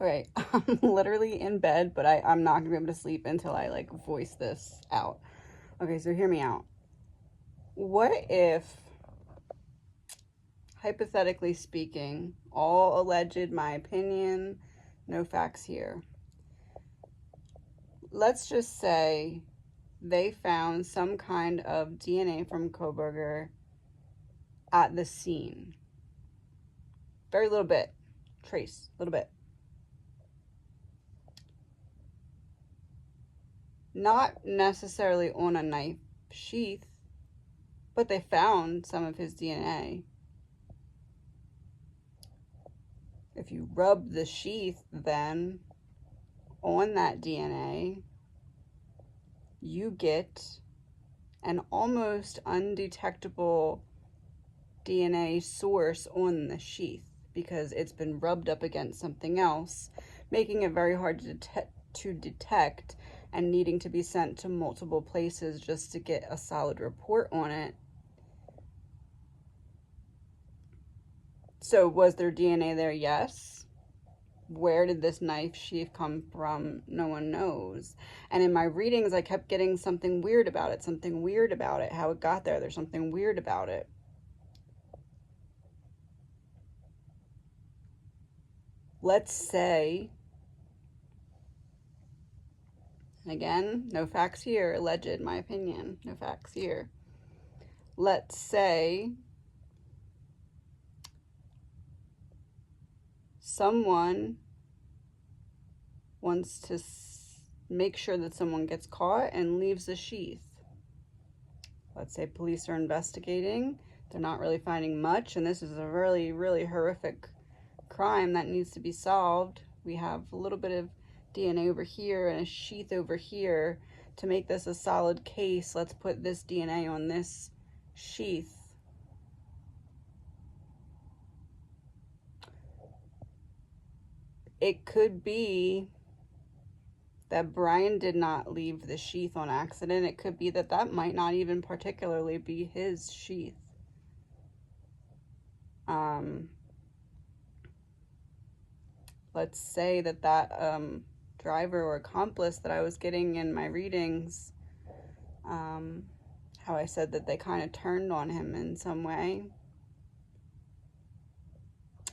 Okay, I'm literally in bed, but I'm not gonna be able to sleep until I like voice this out. Okay, so hear me out. What if, hypothetically speaking, all alleged, my opinion, no facts here. Let's just say they found some kind of DNA from Koberger at the scene. Very little bit, trace, little bit. Not necessarily on a knife sheath, but they found some of his DNA. If you rub the sheath then on that DNA, you get an almost undetectable DNA source on the sheath because it's been rubbed up against something else, making it very hard to detect and needing to be sent to multiple places just to get a solid report on it. So was there DNA there? Yes. Where did this knife sheath come from? No one knows. And in my readings, I kept getting something weird about it, something weird about it, how it got there. There's something weird about it. Let's say, again, no facts here, alleged, my opinion, no facts here. Let's say someone wants to make sure that someone gets caught and leaves the sheath. Let's say police are investigating. They're not really finding much, and this is a really, really horrific crime that needs to be solved. We have a little bit of DNA over here and a sheath over here. To make this a solid case, let's put this DNA on this sheath. It could be that Brian did not leave the sheath on accident. It could be that that might not even particularly be his sheath. Let's say that driver or accomplice that I was getting in my readings, how I said that they kind of turned on him in some way.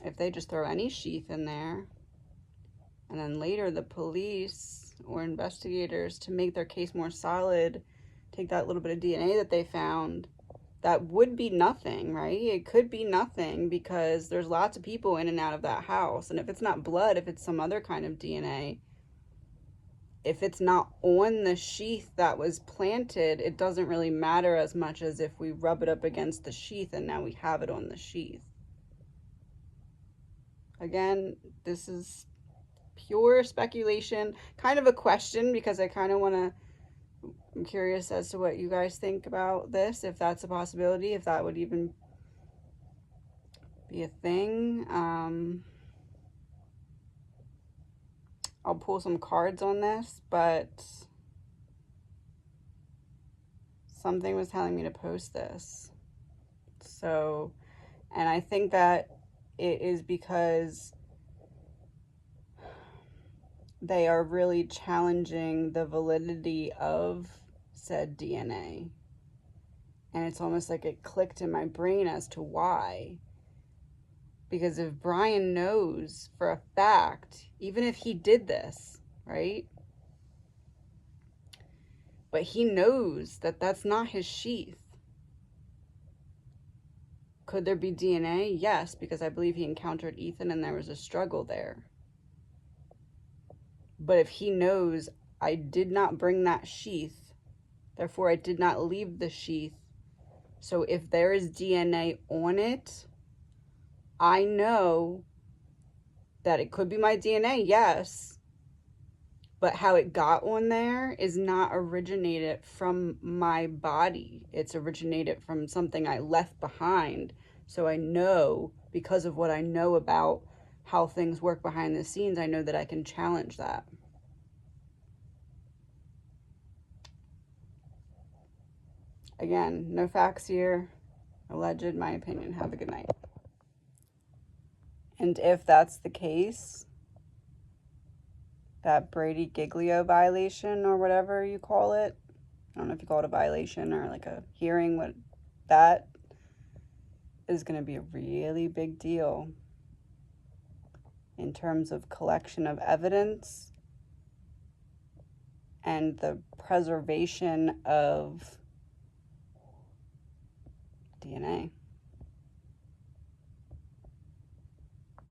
If they just throw any sheath in there, and then later the police or investigators, to make their case more solid, take that little bit of DNA that they found, that would be nothing, right? It could be nothing because there's lots of people in and out of that house. And if it's not blood, if it's some other kind of DNA, if it's not on the sheath that was planted, it doesn't really matter as much as if we rub it up against the sheath and now we have it on the sheath. Again, this is pure speculation, kind of a question, because I kind of want to, I'm curious as to what you guys think about this, if that's a possibility, if that would even be a thing. I'll pull some cards on this, but something was telling me to post this. So, and I think that it is because they are really challenging the validity of said DNA. And it's almost like it clicked in my brain as to why. Because if Brian knows for a fact, even if he did this, right? But he knows that that's not his sheath. Could there be DNA? Yes, because I believe he encountered Ethan and there was a struggle there. But if he knows I did not bring that sheath, therefore I did not leave the sheath, so if there is DNA on it, I know that it could be my DNA, yes, but how it got on there is not originated from my body. It's originated from something I left behind. So I know, because of what I know about how things work behind the scenes, I know that I can challenge that. Again, no facts here. Alleged, my opinion. Have a good night. And if that's the case, that Brady-Giglio violation or whatever you call it. I don't know if you call it a violation or like a hearing. What that is going to be a really big deal in terms of collection of evidence and the preservation of DNA.